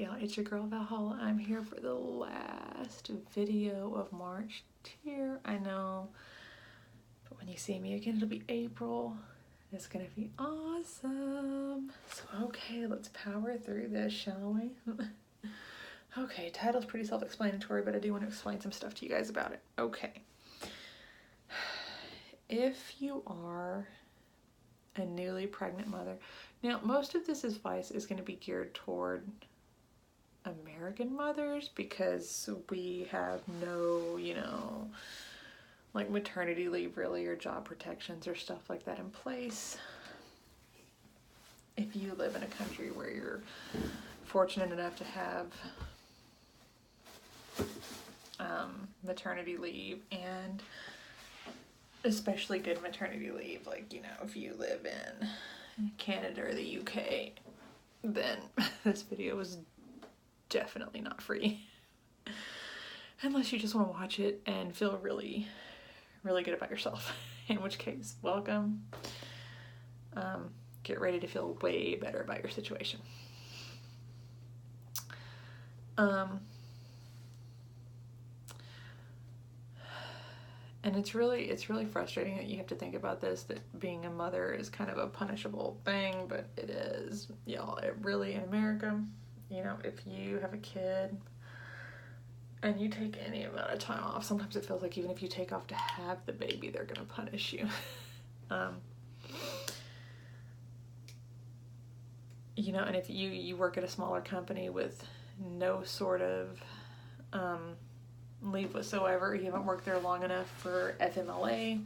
Hey y'all, it's your girl Valhalla. I'm here for the last video of March. Dear, I know, but when you see me again, it'll be April. It's gonna be awesome. So okay, let's power through this, shall we? Okay, title's pretty self-explanatory, but I do want to explain some stuff to you guys about it. Okay. If you are a newly pregnant mother, now most of this advice is going to be geared toward American mothers because we have no, like maternity leave really or job protections or stuff like that in place. If you live in a country where you're fortunate enough to have maternity leave, and especially good maternity leave, like, if you live in Canada or the UK, then this video is definitely not free. Unless you just want to watch it and feel really, really good about yourself. In which case, welcome. Get ready to feel way better about your situation. And it's really frustrating that you have to think about this, that being a mother is kind of a punishable thing, but it is, y'all. It really, in America, if you have a kid and you take any amount of time off, sometimes it feels like even if you take off to have the baby, they're gonna punish you. And if you work at a smaller company with no sort of leave whatsoever, you haven't worked there long enough for FMLA,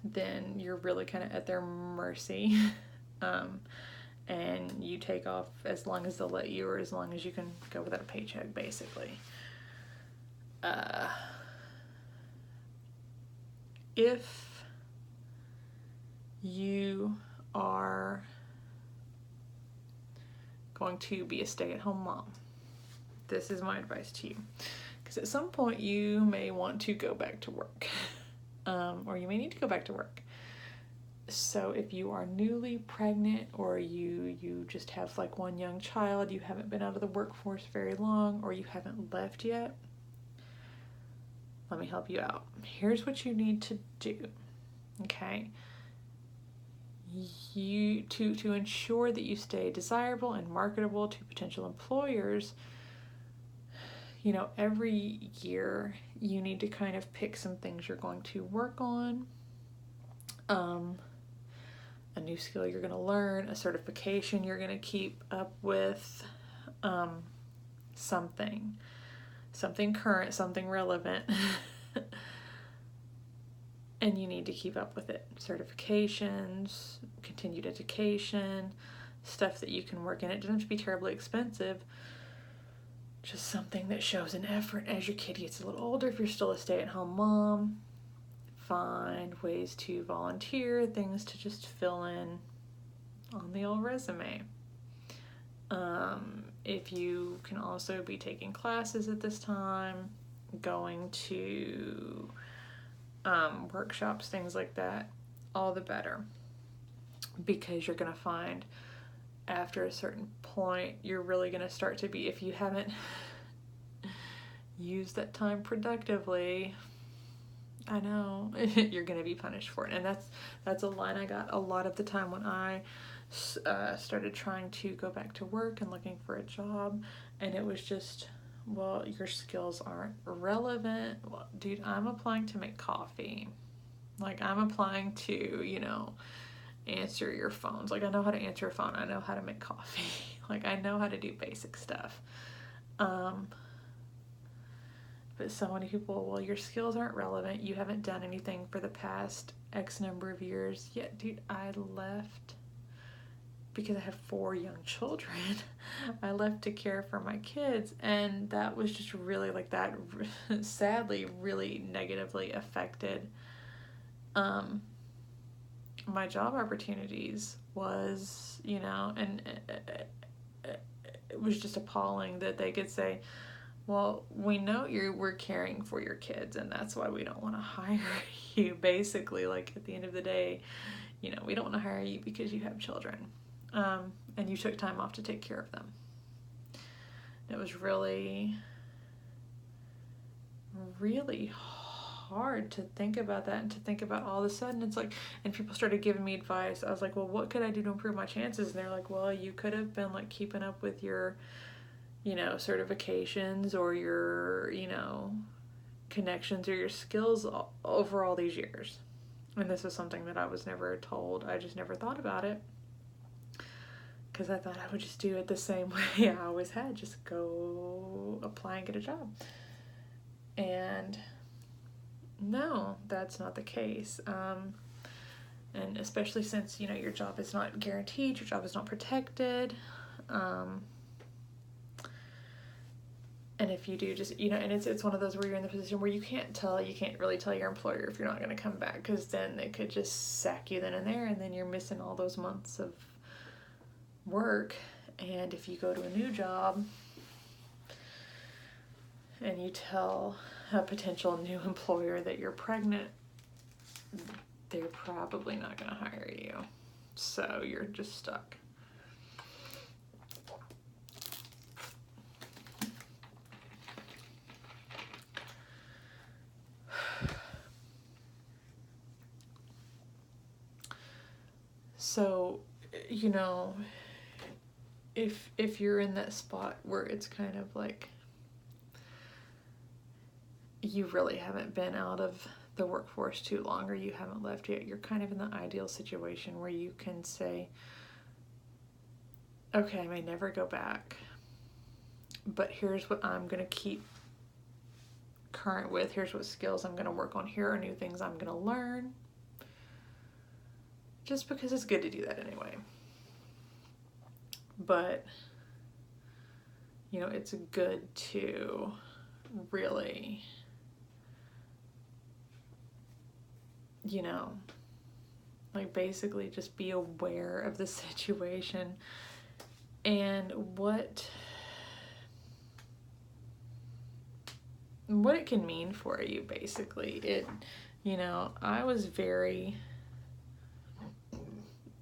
then you're really kind of at their mercy. And you take off as long as they'll let you, or as long as you can go without a paycheck, basically. If you are going to be a stay-at-home mom, this is my advice to you, because at some point you may want to go back to work, or you may need to go back to work. So if you are newly pregnant, or you just have like one young child, you haven't been out of the workforce very long, or you haven't left yet, let me help you out. Here's what you need to do, okay? To ensure that you stay desirable and marketable to potential employers, every year you need to kind of pick some things you're going to work on, a new skill you're going to learn, a certification you're going to keep up with, something current, something relevant, and you need to keep up with it. Certifications, continued education, stuff that you can work in. It doesn't have to be terribly expensive, just something that shows an effort as your kid gets a little older. If you're still a stay-at-home mom, find ways to volunteer, things to just fill in on the old resume. If you can also be taking classes at this time, going to workshops, things like that, all the better. Because you're going to find after a certain point, you're really going to start to be, if you haven't used that time productively, I know, you're going to be punished for it. And that's a line I got a lot of the time when I started trying to go back to work and looking for a job. And it was just, well, your skills aren't relevant. Well, dude, I'm applying to make coffee. Like, I'm applying to, answer your phones. Like, I know how to answer a phone. I know how to make coffee. Like, I know how to do basic stuff. But so many people, well, your skills aren't relevant. You haven't done anything for the past X number of years. Yet, dude, I left because I have 4 young children. I left to care for my kids, and that was just really, like, that sadly really negatively affected my job opportunities. Was, and it was just appalling that they could say, well, we know we're caring for your kids, and that's why we don't want to hire you. Basically, like, at the end of the day, we don't want to hire you because you have children. and you took time off to take care of them. It was really, really hard to think about that, and to think about all of a sudden it's like, and people started giving me advice. I was like, well, what could I do to improve my chances? And they're like, well, you could have been like keeping up with your, certifications, or your, connections, or your skills over all these years. And this is something that I was never told. I just never thought about it, because I thought I would just do it the same way I always had, just go apply and get a job. And no, that's not the case. And especially since, your job is not guaranteed, your job is not protected. And if you do just, and it's one of those where you're in the position where you can't really tell your employer if you're not going to come back, because then they could just sack you then and there, and then you're missing all those months of work. And if you go to a new job and you tell a potential new employer that you're pregnant, they're probably not going to hire you. So you're just stuck. So, if you're in that spot where it's kind of like you really haven't been out of the workforce too long, or you haven't left yet, you're kind of in the ideal situation where you can say, okay, I may never go back, but here's what I'm going to keep current with. Here's what skills I'm going to work on. Here are new things I'm going to learn. Just because it's good to do that anyway. But, it's good to really, like basically just be aware of the situation and what it can mean for you, basically. I was very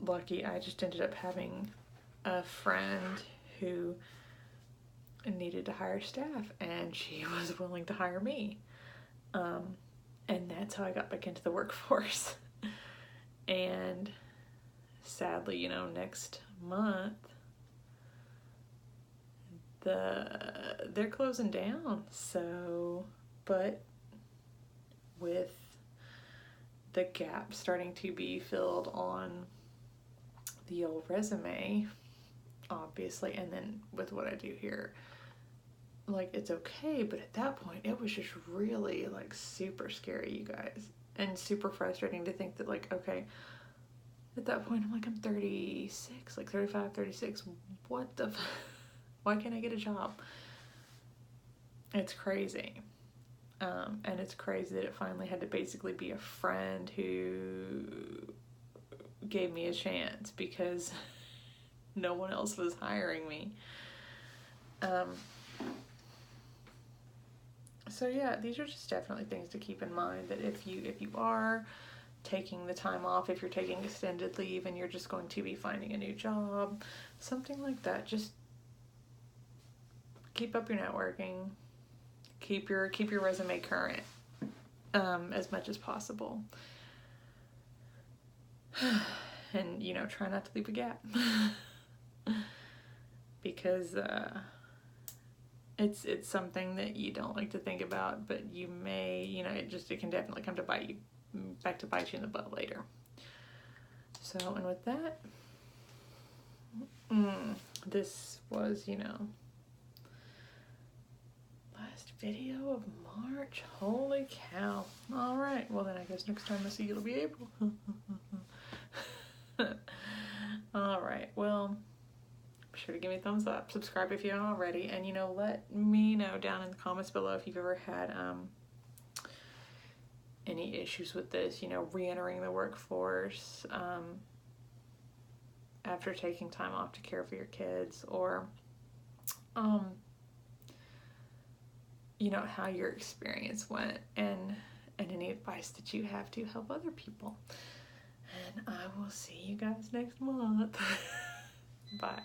lucky. I just ended up having a friend who needed to hire staff, and she was willing to hire me. And that's how I got back into the workforce. And sadly, next month, they're closing down. So, but with the gap starting to be filled on the old resume, obviously, and then with what I do here, like, it's okay, but at that point it was just really like super scary, you guys, and super frustrating to think that, like, okay, at that point I'm like, I'm 36, like 35, 36, what the why can't I get a job? It's crazy. And it's crazy that it finally had to basically be a friend who gave me a chance, because no one else was hiring me. So yeah, these are just definitely things to keep in mind, that if you are taking the time off, if you're taking extended leave and you're just going to be finding a new job, something like that, just keep up your networking, keep your resume current, as much as possible. And, try not to leave a gap. Because it's something that you don't like to think about, but you may, it can definitely come to bite you in the butt later. So, and with that, this was, last video of March. Holy cow. All right, well then I guess next time I see you, it'll be April. All right, well, be sure to give me a thumbs up, subscribe if you haven't already, and let me know down in the comments below if you've ever had any issues with this, re-entering the workforce after taking time off to care for your kids, or how your experience went, and any advice that you have to help other people. And I will see you guys next month. Bye.